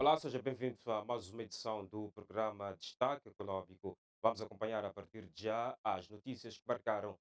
Olá, seja bem-vindo a mais uma edição do programa Destaque Econômico. Vamos acompanhar a partir de já as notícias que marcaram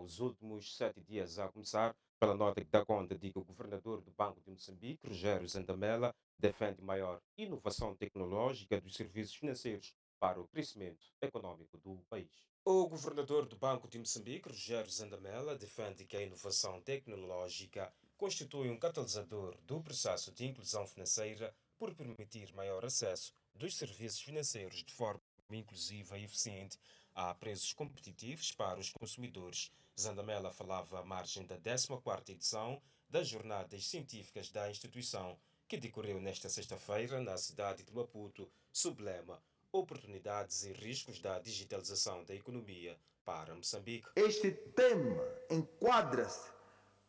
os últimos 7 dias, a começar pela nota que dá conta de que o governador do Banco de Moçambique, Rogério Zandamela, defende maior inovação tecnológica dos serviços financeiros para o crescimento econômico do país. O governador do Banco de Moçambique, Rogério Zandamela, defende que a inovação tecnológica constitui um catalisador do processo de inclusão financeira por permitir maior acesso dos serviços financeiros de forma inclusiva e eficiente a preços competitivos para os consumidores. Zandamela falava à margem da 14ª edição das Jornadas Científicas da instituição, que decorreu nesta sexta-feira na cidade de Maputo, sob lema Oportunidades e riscos da digitalização da economia para Moçambique. Este tema enquadra-se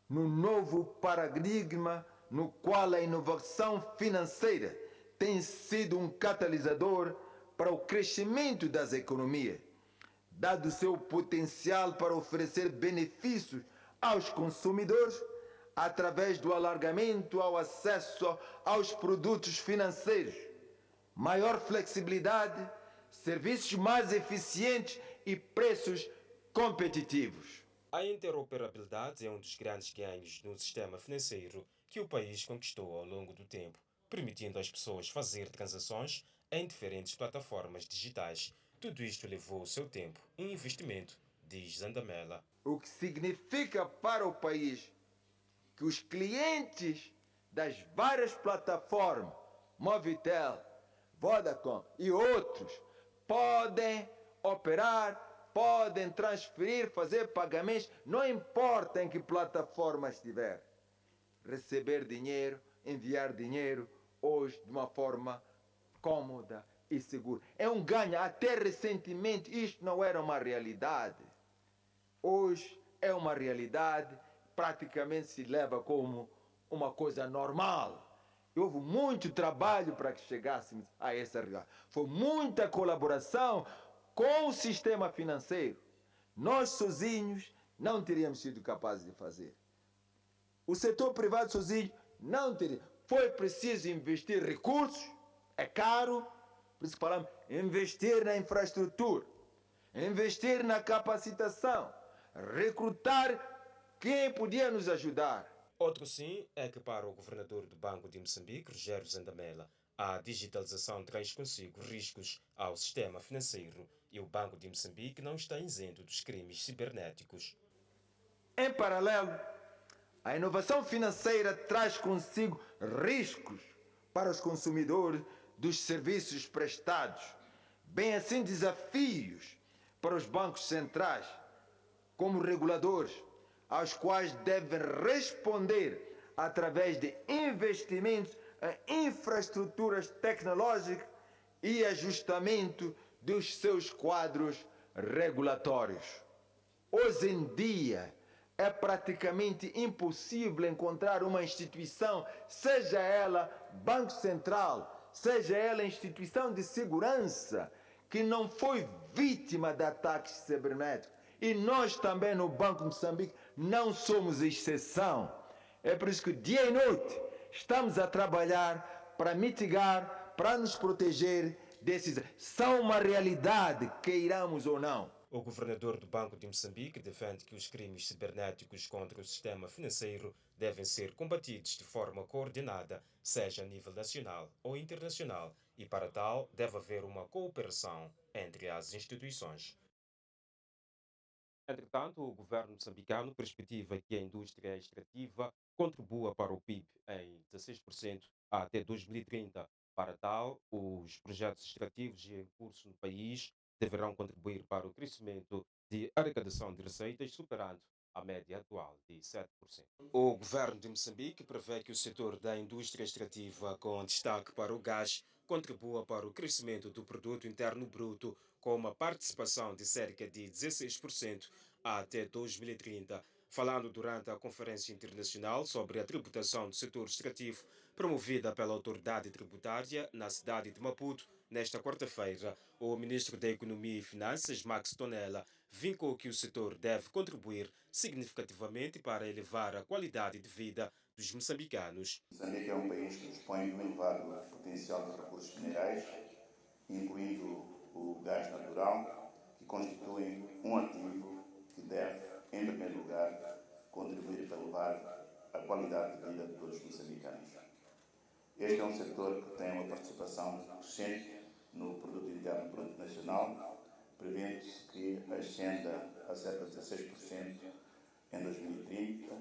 no novo paradigma no qual a inovação financeira tem sido um catalisador para o crescimento das economias, dado seu potencial para oferecer benefícios aos consumidores através do alargamento ao acesso aos produtos financeiros, maior flexibilidade, serviços mais eficientes e preços competitivos. A interoperabilidade é um dos grandes ganhos no sistema financeiro que o país conquistou ao longo do tempo, permitindo às pessoas fazer transações em diferentes plataformas digitais. Tudo isto levou o seu tempo e investimento, diz Zandamela. O que significa para o país que os clientes das várias plataformas, Movitel, Vodacom e outros, podem operar, podem transferir, fazer pagamentos, não importa em que plataforma estiver. Receber dinheiro, enviar dinheiro, hoje de uma forma cômoda e segura. É um ganho. Até recentemente isto não era uma realidade. Hoje é uma realidade, praticamente se leva como uma coisa normal. E houve muito trabalho para que chegássemos a essa realidade. Foi muita colaboração com o sistema financeiro. Nós sozinhos não teríamos sido capazes de fazer. O setor privado sozinho não teria. Foi preciso investir recursos, é caro, por isso falamos, investir na infraestrutura, investir na capacitação, recrutar quem podia nos ajudar. Outro sim é que para o governador do Banco de Moçambique, Rogério Zandamela, a digitalização traz consigo riscos ao sistema financeiro e o Banco de Moçambique não está isento dos crimes cibernéticos. Em paralelo, a inovação financeira traz consigo riscos para os consumidores dos serviços prestados, bem assim desafios para os bancos centrais, como reguladores, aos quais devem responder através de investimentos em infraestruturas tecnológicas e ajustamento dos seus quadros regulatórios. Hoje em dia, é praticamente impossível encontrar uma instituição, seja ela Banco Central, seja ela instituição de segurança, que não foi vítima de ataques cibernéticos. E nós também no Banco de Moçambique não somos exceção. É por isso que dia e noite estamos a trabalhar para mitigar, para nos proteger desses. São uma realidade, queiramos ou não. O governador do Banco de Moçambique defende que os crimes cibernéticos contra o sistema financeiro devem ser combatidos de forma coordenada, seja a nível nacional ou internacional, e para tal deve haver uma cooperação entre as instituições. Entretanto, o governo moçambicano perspectiva que a indústria extrativa contribua para o PIB em 16% até 2030. Para tal, os projetos extrativos em curso no país deverão contribuir para o crescimento de arrecadação de receitas, superando a média atual de 7%. O governo de Moçambique prevê que o setor da indústria extrativa, com destaque para o gás, contribua para o crescimento do produto interno bruto, com uma participação de cerca de 16% até 2030. Falando durante a Conferência Internacional sobre a Tributação do Setor Extrativo, promovida pela Autoridade Tributária na cidade de Maputo, nesta quarta-feira, o ministro da Economia e Finanças, Max Tonella, vincou que o setor deve contribuir significativamente para elevar a qualidade de vida dos moçambicanos. Moçambique é um país que dispõe de um elevado potencial de recursos minerais, incluindo o gás natural, que constitui um ativo que deve, em primeiro lugar, contribuir para elevar a qualidade de vida de todos os moçambicanos. Este é um setor que tem uma participação crescente no produto interno bruto nacional, prevendo-se que ascenda a cerca de 16% em 2030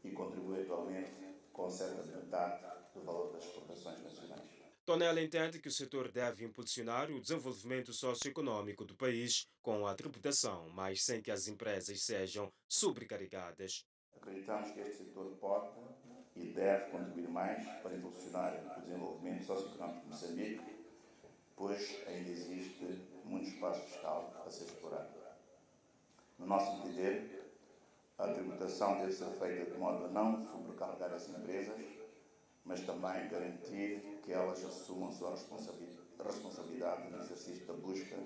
e contribui atualmente com cerca de metade do valor das exportações nacionais. Tonela entende que o setor deve impulsionar o desenvolvimento socioeconômico do país com a tributação, mas sem que as empresas sejam sobrecarregadas. Acreditamos que este setor pode e deve contribuir mais para impulsionar o desenvolvimento socioeconómico de Moçambique, pois ainda existe muito espaço fiscal a ser explorado. No nosso entender, a tributação deve ser feita de modo a não sobrecarregar as empresas, mas também garantir que elas assumam a sua responsabilidade no exercício da busca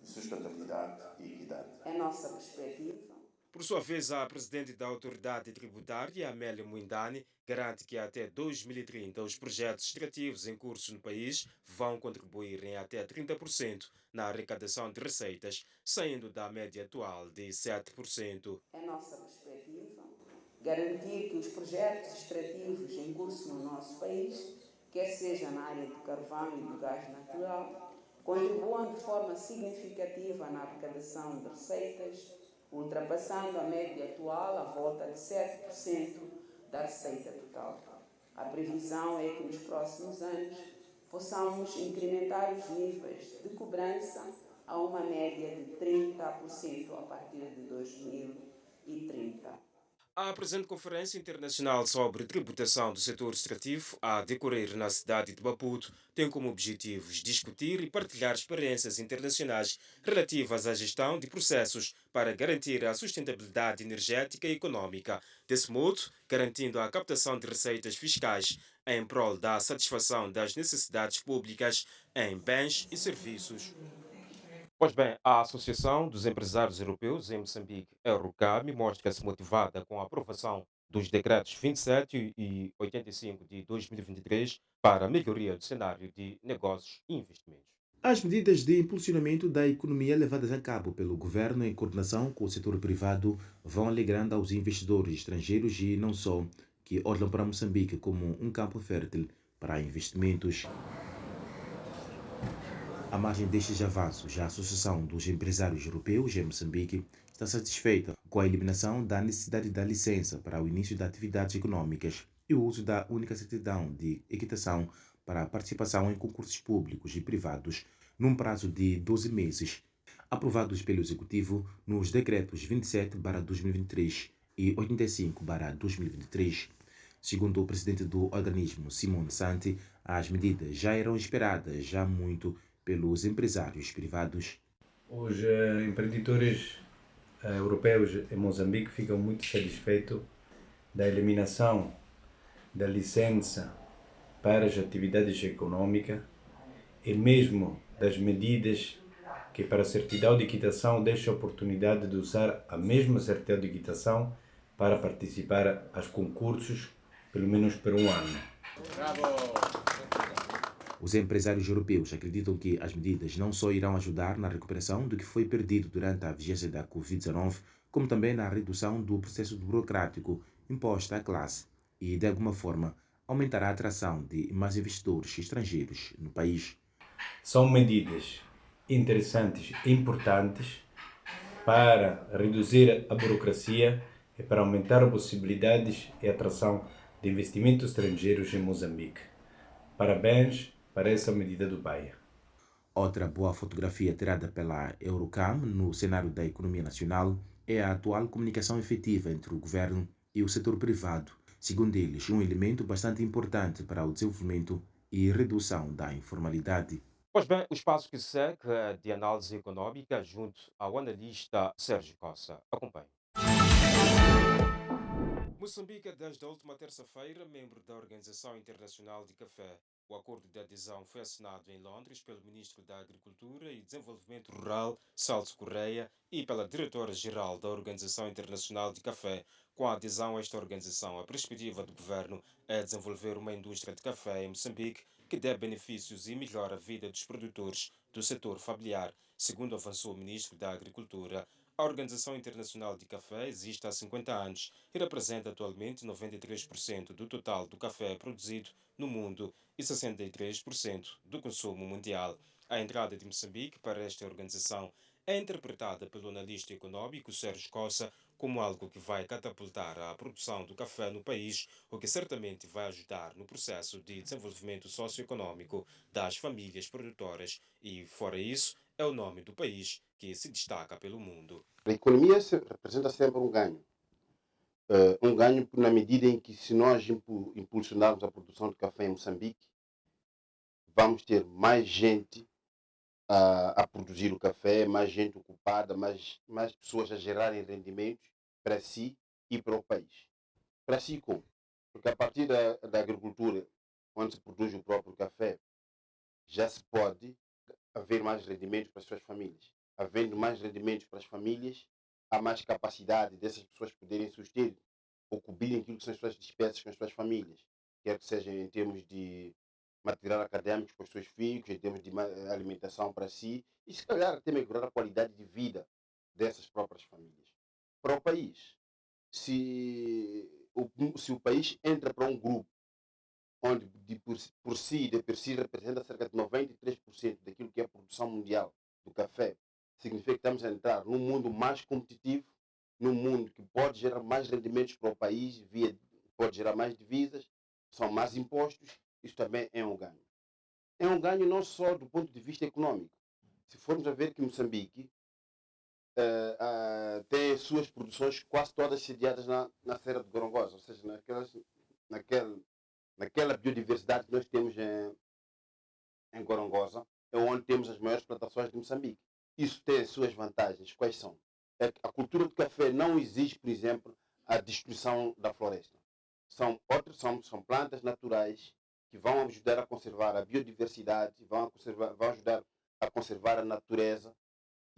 de sustentabilidade e equidade. É nossa perspectiva. Por sua vez, a presidente da autoridade tributária, Amélia Muindani, garante que até 2030 os projetos extrativos em curso no país vão contribuir em até 30% na arrecadação de receitas, saindo da média atual de 7%. É nossa perspectiva garantir que os projetos extrativos em curso no nosso país, quer seja na área do carvão e do gás natural, contribuam de forma significativa na arrecadação de receitas, ultrapassando a média atual à volta de 7% da receita total. A previsão é que nos próximos anos possamos incrementar os níveis de cobrança a uma média de 30% a partir de 2030. A presente Conferência Internacional sobre Tributação do Setor Extrativo, a decorrer na cidade de Maputo, tem como objetivos discutir e partilhar experiências internacionais relativas à gestão de processos para garantir a sustentabilidade energética e econômica, desse modo, garantindo a captação de receitas fiscais em prol da satisfação das necessidades públicas em bens e serviços. Pois bem, a Associação dos Empresários Europeus em Moçambique, EUROCAMI, mostra-se motivada com a aprovação dos decretos 27 e 85 de 2023 para a melhoria do cenário de negócios e investimentos. As medidas de impulsionamento da economia levadas a cabo pelo governo em coordenação com o setor privado vão alegrando aos investidores estrangeiros e não só, que olham para Moçambique como um campo fértil para investimentos. À margem destes avanços, a Associação dos Empresários Europeus em Moçambique está satisfeita com a eliminação da necessidade da licença para o início de atividades econômicas e o uso da única certidão de equitação para a participação em concursos públicos e privados num prazo de 12 meses, aprovados pelo Executivo nos decretos 27/2023 e 85/2023. Segundo o presidente do organismo, Simone Santi, as medidas já eram esperadas há muito pelos empresários privados. Os empreendedores europeus em Moçambique ficam muito satisfeitos da eliminação da licença para as atividades econômicas e mesmo das medidas que para a certidão de quitação deixa a oportunidade de usar a mesma certidão de quitação para participar aos concursos pelo menos por um ano. Os empresários europeus acreditam que as medidas não só irão ajudar na recuperação do que foi perdido durante a vigência da Covid-19, como também na redução do processo burocrático imposto à classe e, de alguma forma, aumentará a atração de mais investidores estrangeiros no país. São medidas interessantes e importantes para reduzir a burocracia e para aumentar as possibilidades e atração de investimentos estrangeiros em Moçambique. Parabéns para essa medida do BAE. Outra boa fotografia tirada pela Eurocam no cenário da economia nacional é a atual comunicação efetiva entre o governo e o setor privado, segundo eles, um elemento bastante importante para o desenvolvimento e redução da informalidade. Pois bem, o espaço que segue é de análise econômica junto ao analista Sérgio Costa. Acompanhe. Moçambique é desde a última terça-feira membro da Organização Internacional de Café. O acordo de adesão foi assinado em Londres pelo Ministro da Agricultura e Desenvolvimento Rural, Celso Correia, e pela Diretora-Geral da Organização Internacional de Café. Com a adesão a esta organização, a perspectiva do governo é desenvolver uma indústria de café em Moçambique que dê benefícios e melhore a vida dos produtores do setor familiar, segundo avançou o Ministro da Agricultura. A Organização Internacional de Café existe há 50 anos e representa atualmente 93% do total do café produzido no mundo e 63% do consumo mundial. A entrada de Moçambique para esta organização é interpretada pelo analista econômico Sérgio Costa como algo que vai catapultar a produção do café no país, o que certamente vai ajudar no processo de desenvolvimento socioeconômico das famílias produtoras e, fora isso, é o nome do país que se destaca pelo mundo. A economia representa sempre um ganho. Um ganho na medida em que, se nós impulsionarmos a produção de café em Moçambique, vamos ter mais gente a produzir o café, mais gente ocupada, mais pessoas a gerarem rendimentos para si e para o país. Para si como? Porque a partir da agricultura, onde se produz o próprio café, já se pode haver mais rendimentos para as suas famílias. Havendo mais rendimentos para as famílias, há mais capacidade dessas pessoas poderem suster ou cobrirem aquilo que são as suas despesas com as suas famílias, quer que seja em termos de material académico para os seus filhos, em termos de alimentação para si, e se calhar até melhorar a qualidade de vida dessas próprias famílias. Para o país, se o país entra para um grupo onde de por si representa cerca de 93% daquilo que é a produção mundial do café, significa que estamos a entrar num mundo mais competitivo, num mundo que pode gerar mais rendimentos para o país, pode gerar mais divisas, são mais impostos, isso também é um ganho. É um ganho não só do ponto de vista econômico. Se formos a ver que Moçambique tem suas produções quase todas sediadas na Serra de Gorongosa, ou seja, naquela biodiversidade que nós temos em Gorongosa, é onde temos as maiores plantações de Moçambique. Isso tem as suas vantagens. Quais são? A cultura do café não exige, por exemplo, a destruição da floresta. São plantas naturais que vão ajudar a conservar a biodiversidade, vão ajudar a conservar a natureza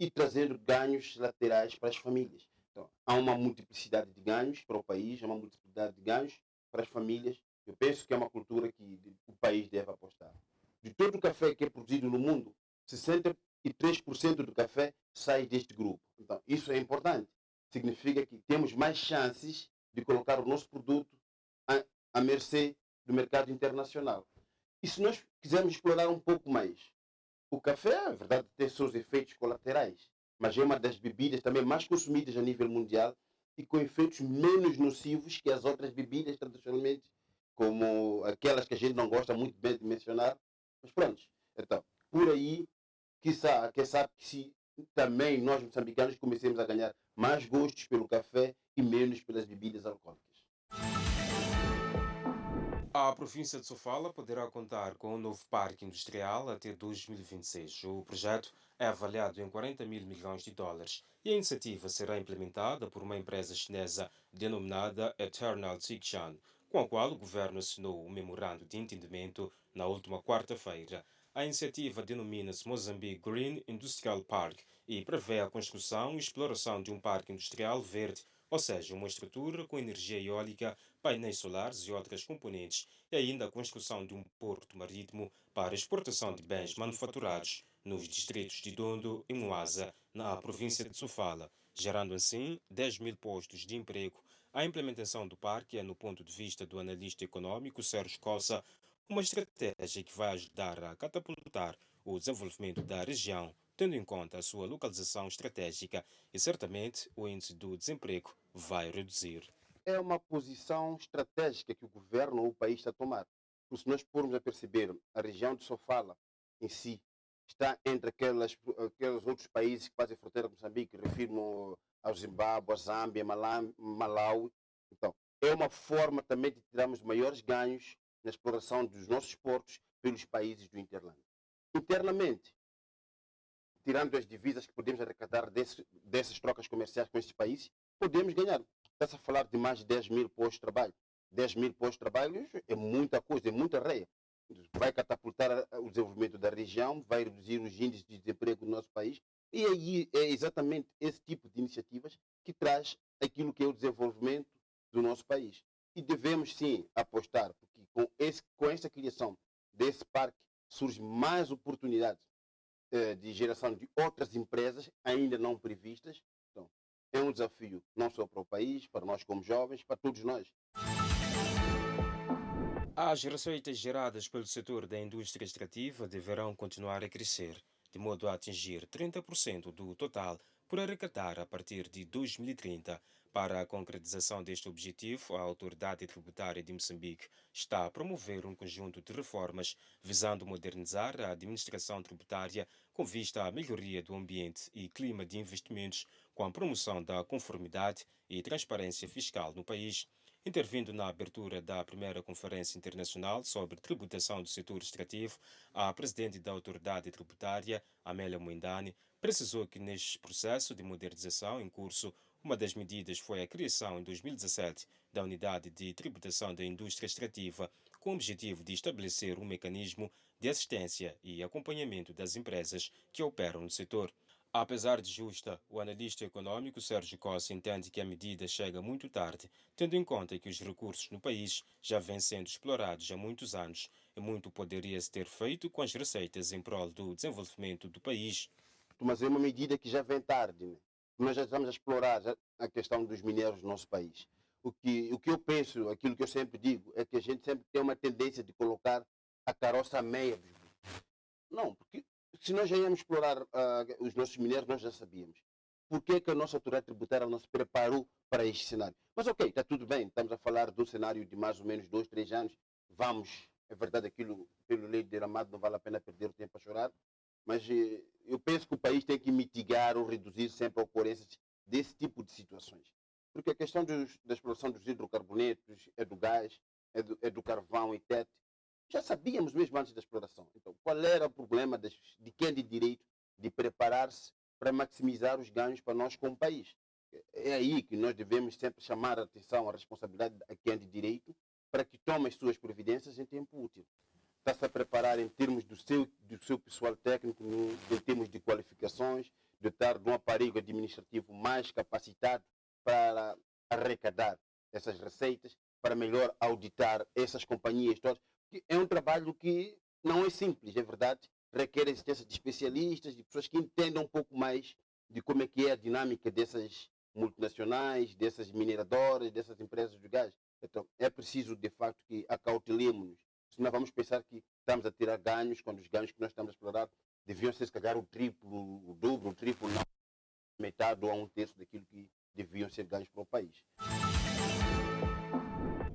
e trazendo ganhos laterais para as famílias. Então, há uma multiplicidade de ganhos para o país, há uma multiplicidade de ganhos para as famílias. Eu penso que é uma cultura que o país deve apostar. De todo o café que é produzido no mundo, 63% do café sai deste grupo. Então, isso é importante. Significa que temos mais chances de colocar o nosso produto à mercê do mercado internacional. E se nós quisermos explorar um pouco mais, o café, é verdade, tem seus efeitos colaterais, mas é uma das bebidas também mais consumidas a nível mundial e com efeitos menos nocivos que as outras bebidas tradicionalmente, como aquelas que a gente não gosta muito bem de mencionar. Mas pronto, então, por aí, quem sabe que se também nós moçambicanos comecemos a ganhar mais gostos pelo café e menos pelas bebidas alcoólicas. A província de Sofala poderá contar com um novo parque industrial até 2026. O projeto é avaliado em 40 mil milhões de dólares e a iniciativa será implementada por uma empresa chinesa denominada Eternal Tsingshan, com a qual o governo assinou um memorando de entendimento na última quarta-feira. A iniciativa denomina-se Mozambique Green Industrial Park e prevê a construção e exploração de um parque industrial verde, ou seja, uma estrutura com energia eólica, painéis solares e outras componentes, e ainda a construção de um porto marítimo para exportação de bens manufaturados nos distritos de Dondo e Moasa, na província de Sofala, gerando assim 10 mil postos de emprego. A implementação do parque é, no ponto de vista do analista econômico Sérgio Costa, uma estratégia que vai ajudar a catapultar o desenvolvimento da região, tendo em conta a sua localização estratégica e certamente o índice do desemprego vai reduzir. É uma posição estratégica que o governo ou o país está a tomar. Porque se nós formos a perceber, a região de Sofala em si está entre aqueles outros países que fazem fronteira com Moçambique, refiro ao Zimbábue, a Zâmbia, Malawi. Então, é uma forma também de tirarmos maiores ganhos na exploração dos nossos portos pelos países do Interland. Internamente, tirando as divisas que podemos arrecadar dessas trocas comerciais com esses países, podemos ganhar. Está-se a falar de mais de 10 mil postos de trabalho. 10 mil postos de trabalho é muita coisa, é muita reia. vai catapultar o desenvolvimento da região, vai reduzir os índices de desemprego do nosso país. E aí é exatamente esse tipo de iniciativas que traz aquilo que é o desenvolvimento do nosso país. E devemos sim apostar, porque com essa criação desse parque surgem mais oportunidades de geração de outras empresas ainda não previstas. Então, é um desafio não só para o país, para nós como jovens, para todos nós. As receitas geradas pelo setor da indústria extrativa deverão continuar a crescer, de modo a atingir 30% do total por arrecadar a partir de 2030. Para a concretização deste objetivo, a Autoridade Tributária de Moçambique está a promover um conjunto de reformas visando modernizar a administração tributária com vista à melhoria do ambiente e clima de investimentos, com a promoção da conformidade e transparência fiscal no país. Intervindo na abertura da primeira Conferência Internacional sobre Tributação do Setor Extrativo, a presidente da Autoridade Tributária, Amélia Moindani, precisou que neste processo de modernização em curso, uma das medidas foi a criação em 2017 da Unidade de Tributação da Indústria Extrativa, com o objetivo de estabelecer um mecanismo de assistência e acompanhamento das empresas que operam no setor. Apesar de justa, o analista econômico Sérgio Costa entende que a medida chega muito tarde, tendo em conta que os recursos no país já vêm sendo explorados há muitos anos e muito poderia-se ter feito com as receitas em prol do desenvolvimento do país. Mas é uma medida que já vem tarde, né? Nós já estamos a explorar a questão dos minérios no nosso país. O que eu penso, aquilo que eu sempre digo, é que a gente sempre tem uma tendência de colocar a carroça a meia. Não, porque se nós já íamos explorar os nossos minérios, nós já sabíamos. Por que, que a nossa autoridade tributária não se preparou para este cenário? Mas ok, está tudo bem, estamos a falar do cenário de mais ou menos 2, 3 anos. Vamos, é verdade, aquilo pelo leite derramado não vale a pena perder o tempo a chorar, mas eu penso que o país tem que mitigar ou reduzir sempre a ocorrência desse tipo de situações. Porque a questão da exploração dos hidrocarbonetos, é do gás, é do carvão e etc. Já sabíamos mesmo antes da exploração. Então, qual era o problema de quem de direito de preparar-se para maximizar os ganhos para nós como país? É aí que nós devemos sempre chamar a atenção, a responsabilidade a quem de direito, para que tome as suas providências em tempo útil. Está-se a preparar em termos do seu pessoal técnico, em termos de qualificações, dotar de um aparelho administrativo mais capacitado para arrecadar essas receitas, para melhor auditar essas companhias todas. É um trabalho que não é simples, é verdade, requer a existência de especialistas, de pessoas que entendam um pouco mais de como é que é a dinâmica dessas multinacionais, dessas mineradoras, dessas empresas de gás. Então, é preciso, de facto, que acautelemos-nos. Senão vamos pensar que estamos a tirar ganhos, quando os ganhos que nós estamos a explorar deviam ser, se calhar, o triplo, o dobro, o triplo, não, metade ou a um terço daquilo que deviam ser ganhos para o país.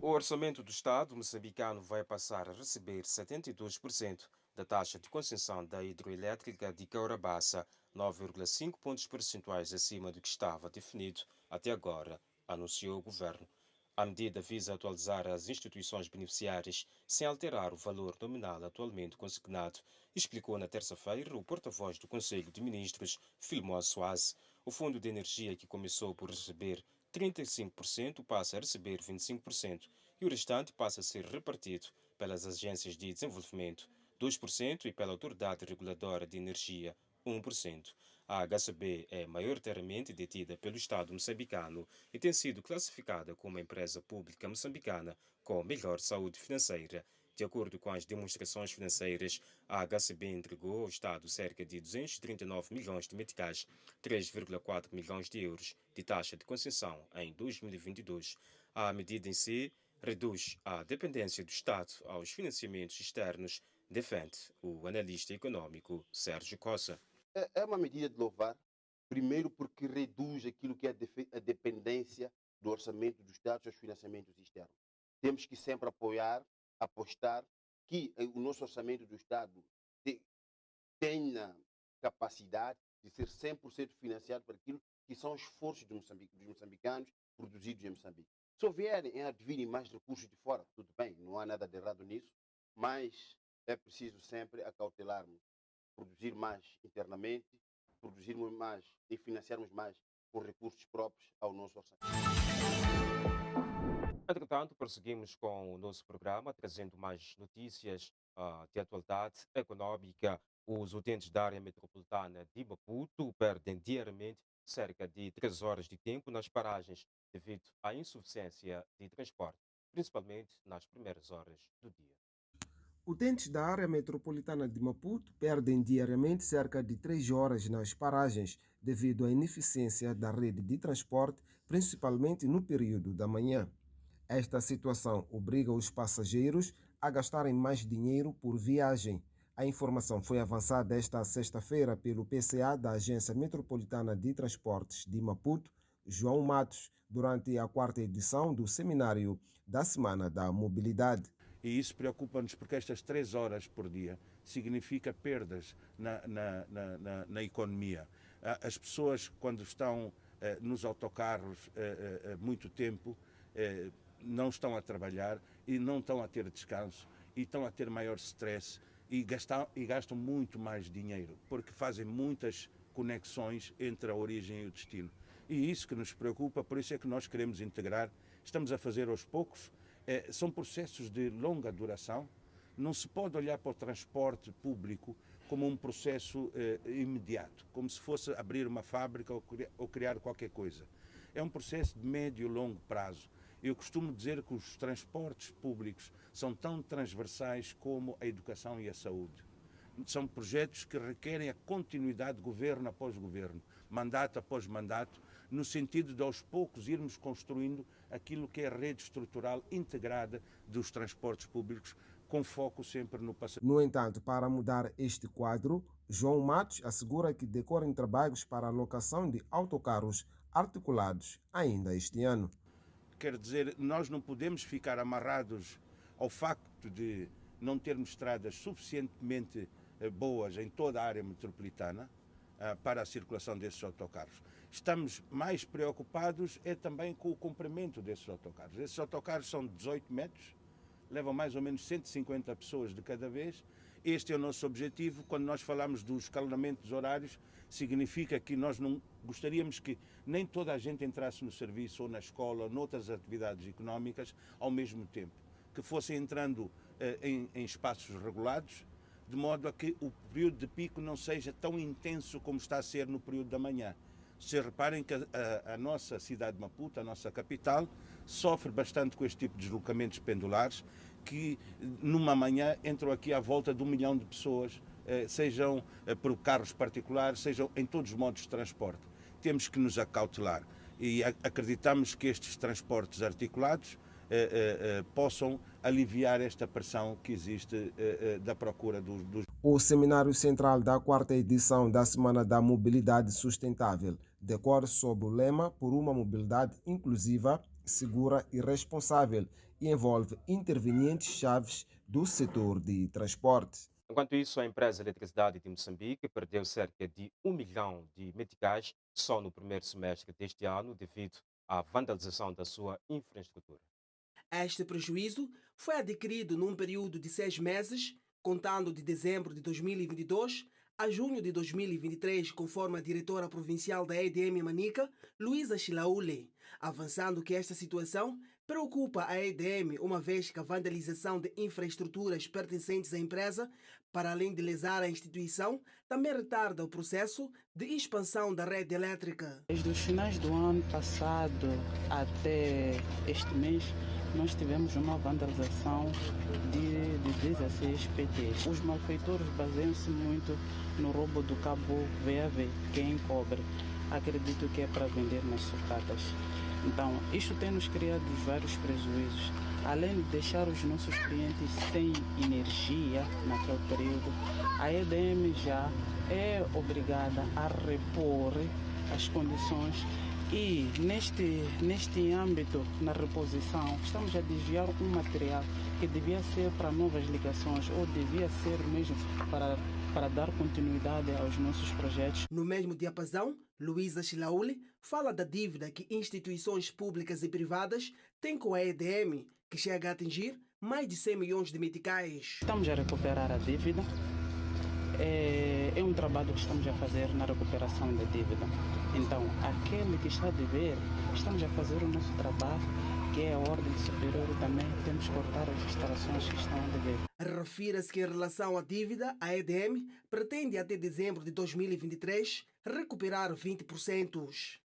O orçamento do Estado moçambicano vai passar a receber 72% da taxa de concessão da hidroelétrica de Caurabaça, 9,5 pontos percentuais acima do que estava definido até agora, anunciou o governo. A medida visa atualizar as instituições beneficiárias sem alterar o valor nominal atualmente consignado, explicou na terça-feira o porta-voz do Conselho de Ministros, Filmon Soares. O Fundo de Energia, que começou por receber 35%, passa a receber 25% e o restante passa a ser repartido pelas agências de desenvolvimento, 2%, e pela Autoridade Reguladora de Energia, 1%. A HCB é maioritariamente detida pelo Estado moçambicano e tem sido classificada como uma empresa pública moçambicana com melhor saúde financeira. De acordo com as demonstrações financeiras, a HCB entregou ao Estado cerca de 239 milhões de meticais, 3,4 milhões de euros de taxa de concessão em 2022. A medida em si reduz a dependência do Estado aos financiamentos externos, defende o analista econômico Sérgio Costa. É uma medida de louvar, primeiro porque reduz aquilo que é a dependência do orçamento do Estado aos financiamentos externos. Temos que sempre apostar que o nosso orçamento do Estado tenha capacidade de ser 100% financiado por aquilo que são os esforços dos moçambicanos produzidos em Moçambique. Se houverem advirem mais recursos de fora, tudo bem, não há nada de errado nisso, mas é preciso sempre acautelarmos, produzir mais internamente, produzirmos mais e financiarmos mais com recursos próprios ao nosso orçamento. Entretanto, prosseguimos com o nosso programa, trazendo mais notícias de atualidade econômica, os utentes da área metropolitana de Maputo perdem diariamente cerca de 3 horas de tempo nas paragens devido à insuficiência de transporte, principalmente nas primeiras horas do dia. Utentes da área metropolitana de Maputo perdem diariamente cerca de 3 horas nas paragens devido à ineficiência da rede de transporte, principalmente no período da manhã. Esta situação obriga os passageiros a gastarem mais dinheiro por viagem. A informação foi avançada esta sexta-feira pelo PCA da Agência Metropolitana de Transportes de Maputo, João Matos, durante a 4ª edição do Seminário da Semana da Mobilidade. E isso preocupa-nos porque estas 3 horas por dia significa perdas na economia. As pessoas, quando estão nos autocarros muito tempo, não estão a trabalhar e não estão a ter descanso e estão a ter maior stress e gastam muito mais dinheiro, porque fazem muitas conexões entre a origem e o destino. E isso que nos preocupa, por isso é que nós queremos integrar, estamos a fazer aos poucos. São processos de longa duração. Não se pode olhar para o transporte público como um processo imediato, como se fosse abrir uma fábrica ou criar qualquer coisa. É um processo de médio e longo prazo. Eu costumo dizer que os transportes públicos são tão transversais como a educação e a saúde. São projetos que requerem a continuidade governo após governo, mandato após mandato, no sentido de aos poucos irmos construindo aquilo que é a rede estrutural integrada dos transportes públicos, com foco sempre no passageiro. No entanto, para mudar este quadro, João Matos assegura que decorrem trabalhos para a locação de autocarros articulados ainda este ano. Quer dizer, nós não podemos ficar amarrados ao facto de não termos estradas suficientemente boas em toda a área metropolitana para a circulação desses autocarros. Estamos mais preocupados também com o comprimento desses autocarros. Esses autocarros são de 18 metros, levam mais ou menos 150 pessoas de cada vez. Este é o nosso objetivo. Quando nós falamos do escalonamento dos horários, significa que nós não gostaríamos que nem toda a gente entrasse no serviço ou na escola ou noutras atividades económicas ao mesmo tempo, que fossem entrando em espaços regulados, de modo a que o período de pico não seja tão intenso como está a ser no período da manhã. Vocês reparem que a nossa cidade de Maputo, a nossa capital, sofre bastante com este tipo de deslocamentos pendulares, que numa manhã entram aqui à volta de 1 milhão de pessoas, sejam por carros particulares, sejam em todos os modos de transporte. Temos que nos acautelar e acreditamos que estes transportes articulados possam aliviar esta pressão que existe da procura dos... O Seminário Central da 4ª edição da Semana da Mobilidade Sustentável decorre sob o lema Por uma mobilidade inclusiva, segura e responsável e envolve intervenientes chaves do setor de transporte. Enquanto isso, a empresa de eletricidade de Moçambique perdeu cerca de 1 milhão de meticais só no primeiro semestre deste ano devido à vandalização da sua infraestrutura. Este prejuízo foi adquirido num período de 6 meses, contando de dezembro de 2022 a junho de 2023, conforme a diretora provincial da EDM Manica, Luísa Chilaule, avançando que esta situação preocupa a EDM, uma vez que a vandalização de infraestruturas pertencentes à empresa, para além de lesar a instituição, também retarda o processo de expansão da rede elétrica. Desde os finais do ano passado até este mês, nós tivemos uma vandalização de 16 PTs. Os malfeitores baseiam-se muito no roubo do cabo VAV, que é em cobre. Acredito que é para vender nas sucatas. Então, isto tem nos criado vários prejuízos. Além de deixar os nossos clientes sem energia naquele período, a EDM já é obrigada a repor as condições. E neste âmbito, na reposição, estamos a desviar um material que devia ser para novas ligações ou devia ser mesmo para dar continuidade aos nossos projetos. No mesmo diapasão, Luísa Chilaule fala da dívida que instituições públicas e privadas têm com a EDM, que chega a atingir mais de 100 milhões de meticais. Estamos a recuperar a dívida. é um trabalho que estamos a fazer na recuperação da dívida. Então, aquele que está a dever, estamos a fazer o nosso trabalho, que é a ordem superior, e também temos que cortar as instalações que estão a dever. Refira-se que em relação à dívida, a EDM pretende até dezembro de 2023 recuperar 20%.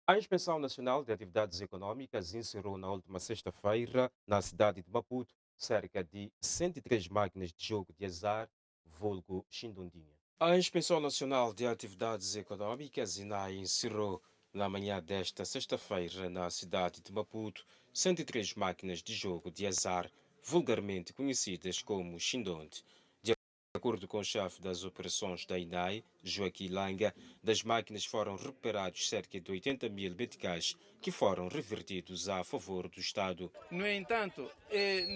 A Inspeção Nacional de Atividades Econômicas encerrou na última sexta-feira, na cidade de Maputo, cerca de 103 máquinas de jogo de azar, vulgo Xindundinha. A Inspeção Nacional de Atividades Econômicas, INAI, encerrou na manhã desta sexta-feira, na cidade de Maputo, 103 máquinas de jogo de azar, vulgarmente conhecidas como Xindonde. De acordo com o chefe das operações da INAI, Joaquim Langa, das máquinas foram recuperados cerca de 80 mil meticais que foram revertidos a favor do Estado. No entanto,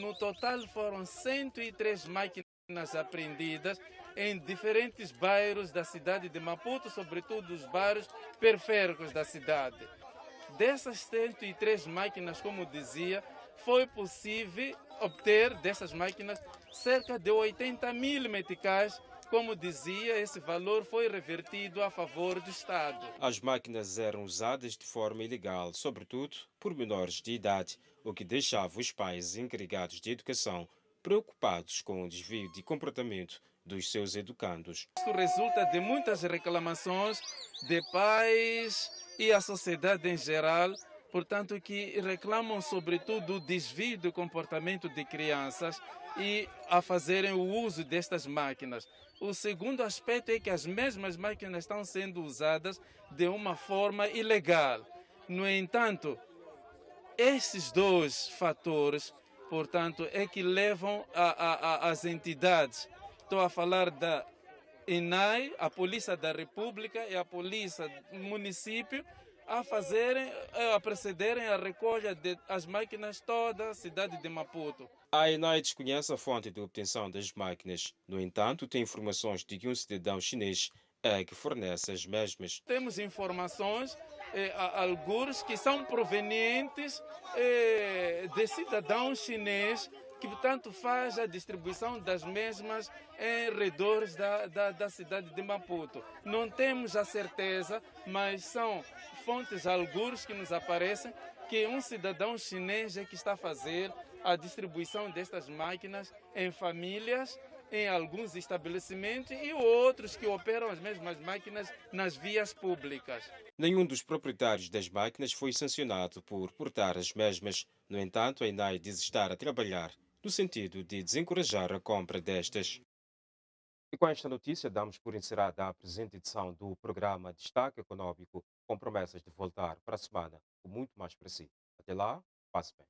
no total foram 103 máquinas apreendidas em diferentes bairros da cidade de Maputo, sobretudo os bairros periféricos da cidade. Dessas 103 máquinas, como dizia, foi possível obter dessas máquinas cerca de 80 mil meticais. Como dizia, esse valor foi revertido a favor do Estado. As máquinas eram usadas de forma ilegal, sobretudo por menores de idade, o que deixava os pais encarregados de educação preocupados com o desvio de comportamento dos seus educandos. Isto resulta de muitas reclamações de pais e a sociedade em geral, portanto, que reclamam sobretudo o desvio do comportamento de crianças e a fazerem o uso destas máquinas. O segundo aspecto é que as mesmas máquinas estão sendo usadas de uma forma ilegal. No entanto, esses dois fatores, portanto, é que levam as entidades, estou a falar da INAI, a Polícia da República e a Polícia do Município, a procederem à recolha das máquinas toda a cidade de Maputo. A INAI desconhece a fonte de obtenção das máquinas. No entanto, tem informações de que um cidadão chinês é que fornece as mesmas. Temos informações, alguns que são provenientes de cidadãos chineses que, portanto, faz a distribuição das mesmas em redores da cidade de Maputo. Não temos a certeza, mas são fontes algures que nos aparecem que um cidadão chinês é que está a fazer a distribuição destas máquinas em famílias, em alguns estabelecimentos e outros que operam as mesmas máquinas nas vias públicas. Nenhum dos proprietários das máquinas foi sancionado por portar as mesmas. No entanto, a INAI diz estar a trabalhar no sentido de desencorajar a compra destas. E com esta notícia, damos por encerrada a presente edição do programa Destaque Econômico, com promessas de voltar para a semana com muito mais para si. Até lá, passe bem.